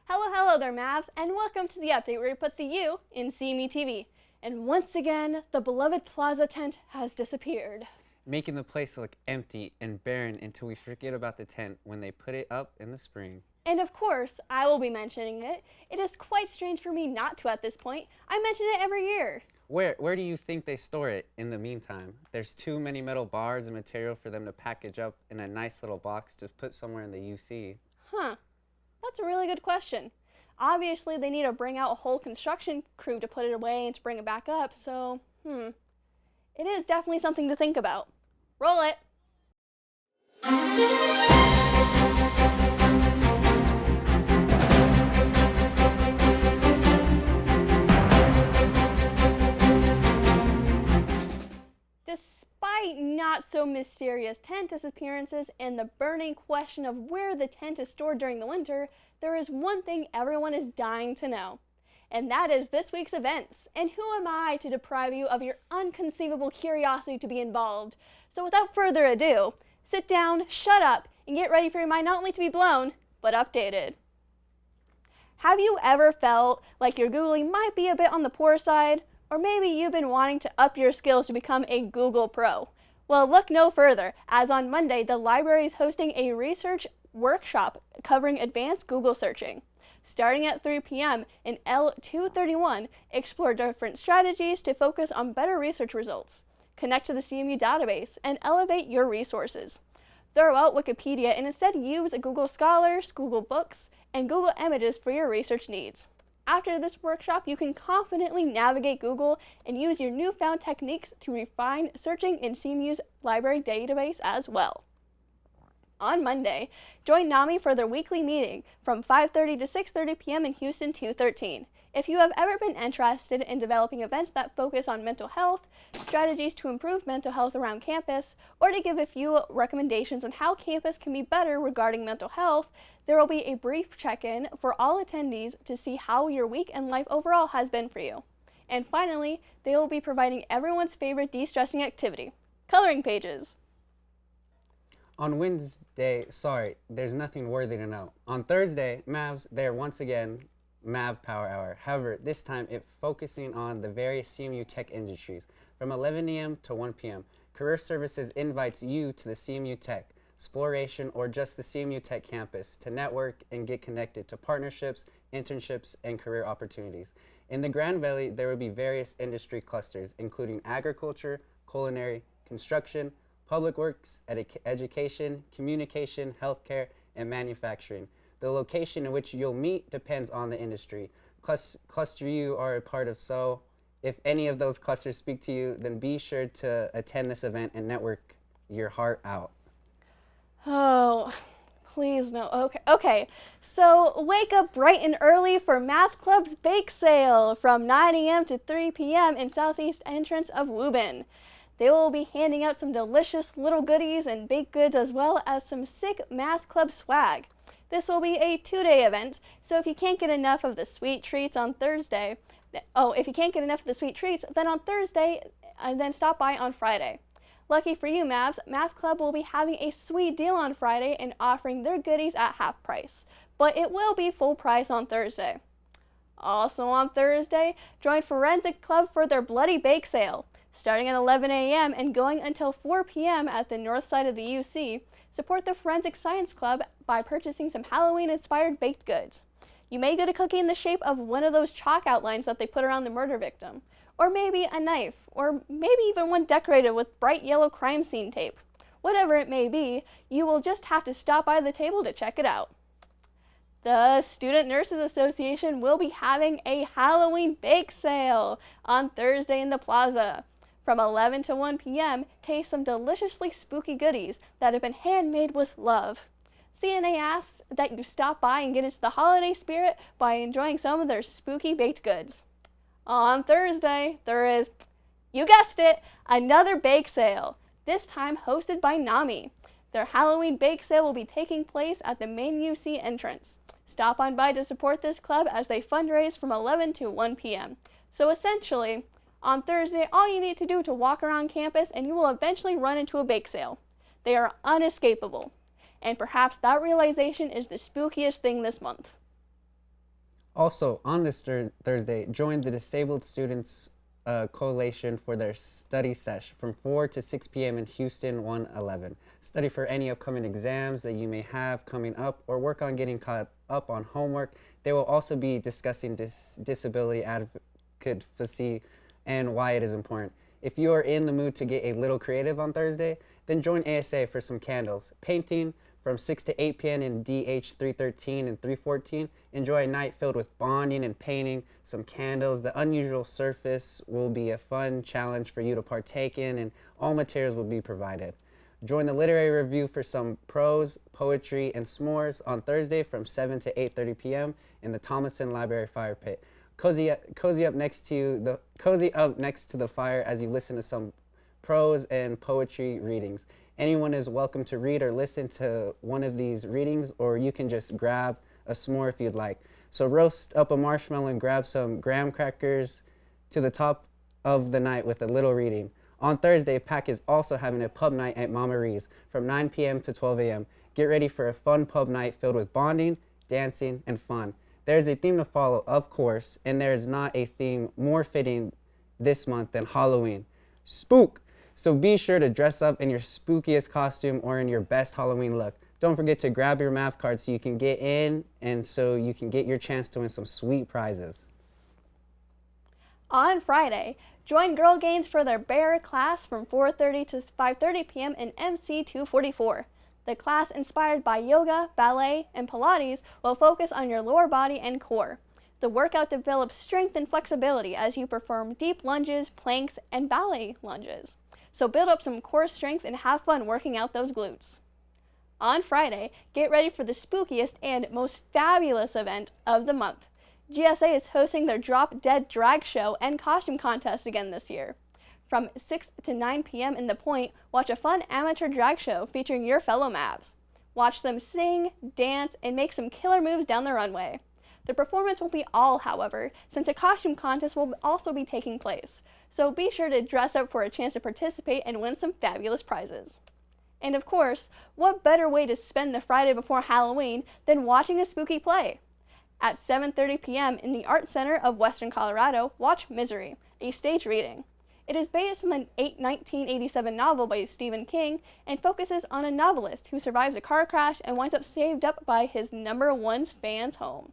Hello there, Mavs, and welcome to the update where we put the U in CMU-TV. And once again, the beloved plaza tent has disappeared, making the place look empty and barren until we forget about the tent when they put it up in the spring. And of course, I will be mentioning it. It is quite strange for me not to at this point. I mention it every year. Where do you think they store it in the meantime? There's too many metal bars and material for them to package up in a nice little box to put somewhere in the UC. Huh. That's a really good question. Obviously, they need to bring out a whole construction crew to put it away and to bring it back up, so, it is definitely something to think about. Roll it! Despite not so mysterious tent disappearances and the burning question of where the tent is stored during the winter, there is one thing everyone is dying to know. And that is this week's events. And who am I to deprive you of your unconceivable curiosity to be involved? So without further ado, sit down, shut up, and get ready for your mind not only to be blown, but updated. Have you ever felt like your Googling might be a bit on the poor side? Or maybe you've been wanting to up your skills to become a Google Pro. Well, look no further, as on Monday, the library is hosting a research workshop covering advanced Google searching. Starting at 3 p.m. in L231, explore different strategies to focus on better research results, connect to the CMU database, and elevate your resources. Throw out Wikipedia and instead use Google Scholars, Google Books, and Google Images for your research needs. After this workshop, you can confidently navigate Google and use your newfound techniques to refine searching in CMU's library database as well. On Monday, join NAMI for their weekly meeting from 5:30 to 6:30 p.m. in Houston 213. If you have ever been interested in developing events that focus on mental health, strategies to improve mental health around campus, or to give a few recommendations on how campus can be better regarding mental health, there will be a brief check-in for all attendees to see how your week and life overall has been for you. And finally, they will be providing everyone's favorite de-stressing activity, coloring pages. On Wednesday, there's nothing worthy to know. On Thursday, Mavs, they're once again Mav Power Hour. However, this time it's focusing on the various CMU tech industries. From 11 a.m. to 1 p.m., Career Services invites you to the CMU Tech, Exploration, or just the CMU Tech campus to network and get connected to partnerships, internships, and career opportunities. In the Grand Valley, there will be various industry clusters, including agriculture, culinary, construction, public works, education, communication, healthcare, and manufacturing. The location in which you'll meet depends on the industry. Cluster you are a part of, so if any of those clusters speak to you, then be sure to attend this event and network your heart out. Oh, please no. Okay. So wake up bright and early for Math Club's bake sale from 9 a.m. to 3 p.m. in southeast entrance of Woburn. They will be handing out some delicious little goodies and baked goods as well as some sick Math Club swag. This will be a 2-day event, so if you can't get enough of the sweet treats on Thursday, then on Thursday, and then stop by on Friday. Lucky for you, Mavs, Math Club will be having a sweet deal on Friday and offering their goodies at half price, but it will be full price on Thursday. Also on Thursday, join Forensic Club for their Bloody Bake Sale. Starting at 11 a.m. and going until 4 p.m. at the north side of the UC, support the Forensic Science Club by purchasing some Halloween-inspired baked goods. You may get a cookie in the shape of one of those chalk outlines that they put around the murder victim, or maybe a knife, or maybe even one decorated with bright yellow crime scene tape. Whatever it may be, you will just have to stop by the table to check it out. The Student Nurses Association will be having a Halloween bake sale on Thursday in the plaza. From 11 to 1 p.m., taste some deliciously spooky goodies that have been handmade with love. CNA asks that you stop by and get into the holiday spirit by enjoying some of their spooky baked goods. On Thursday, there is, you guessed it, another bake sale, this time hosted by NAMI. Their Halloween bake sale will be taking place at the main UC entrance. Stop on by to support this club as they fundraise from 11 to 1 p.m. So essentially, on Thursday, all you need to do to walk around campus and you will eventually run into a bake sale. They are unescapable. And perhaps that realization is the spookiest thing this month. Also, on this Thursday, join the Disabled Students Coalition for their study sesh from 4 to 6 p.m. in Houston 111. Study for any upcoming exams that you may have coming up or work on getting caught up on homework. They will also be discussing disability advocacy and why it is important. If you are in the mood to get a little creative on Thursday, then join ASA for some candles. Painting from 6 to 8 p.m. in DH 313 and 314. Enjoy a night filled with bonding and painting, some candles. The unusual surface will be a fun challenge for you to partake in, and all materials will be provided. Join the literary review for some prose, poetry, and s'mores on Thursday from 7 to 8:30 p.m. in the Thomason Library Fire Pit. Cozy up next to the fire as you listen to some prose and poetry readings. Anyone is welcome to read or listen to one of these readings, or you can just grab a s'more if you'd like. So roast up a marshmallow and grab some graham crackers to the top of the night with a little reading. On Thursday, PAC is also having a pub night at Mama Ree's from 9 p.m. to 12 a.m. Get ready for a fun pub night filled with bonding, dancing, and fun. There is a theme to follow, of course, and there is not a theme more fitting this month than Halloween. Spook! So be sure to dress up in your spookiest costume or in your best Halloween look. Don't forget to grab your math card so you can get in and so you can get your chance to win some sweet prizes. On Friday, join Girl Games for their bear class from 4:30 to 5:30 p.m. in MC 244. The class, inspired by yoga, ballet, and Pilates, will focus on your lower body and core. The workout develops strength and flexibility as you perform deep lunges, planks, and ballet lunges. So build up some core strength and have fun working out those glutes. On Friday, get ready for the spookiest and most fabulous event of the month. GSA is hosting their Drop Dead Drag Show and Costume Contest again this year. From 6 to 9 p.m. in The Point, watch a fun amateur drag show featuring your fellow Mavs. Watch them sing, dance, and make some killer moves down the runway. The performance won't be all, however, since a costume contest will also be taking place, so be sure to dress up for a chance to participate and win some fabulous prizes. And of course, what better way to spend the Friday before Halloween than watching a spooky play? At 7:30 p.m. in the Art Center of Western Colorado, watch Misery, a stage reading. It is based on the 1987 novel by Stephen King and focuses on a novelist who survives a car crash and winds up saved up by his #1 fan's home.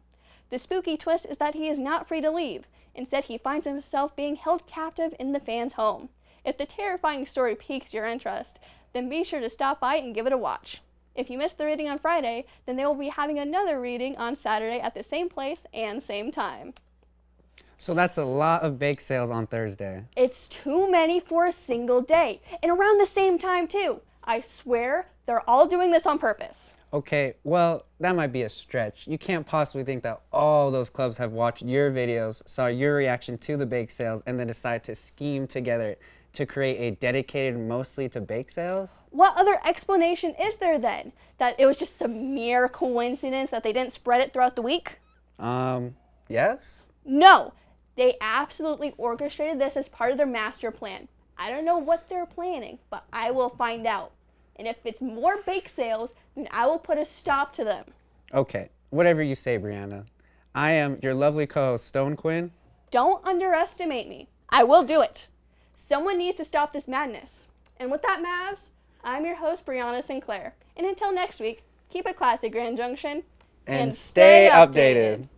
The spooky twist is that he is not free to leave. Instead, he finds himself being held captive in the fan's home. If the terrifying story piques your interest, then be sure to stop by and give it a watch. If you missed the reading on Friday, then they will be having another reading on Saturday at the same place and same time. So that's a lot of bake sales on Thursday. It's too many for a single day, and around the same time too. I swear they're all doing this on purpose. Okay, well, that might be a stretch. You can't possibly think that all those clubs have watched your videos, saw your reaction to the bake sales, and then decide to scheme together to create a dedicated mostly to bake sales? What other explanation is there then? That it was just a mere coincidence that they didn't spread it throughout the week? Yes? No, they absolutely orchestrated this as part of their master plan. I don't know what they're planning, but I will find out. And if it's more bake sales, then I will put a stop to them. Okay, whatever you say, Brianna. I am your lovely co-host, Stone Quinn. Don't underestimate me. I will do it. Someone needs to stop this madness. And with that, Mavs, I'm your host, Brianna Sinclair. And until next week, keep it classy, Grand Junction. And stay updated.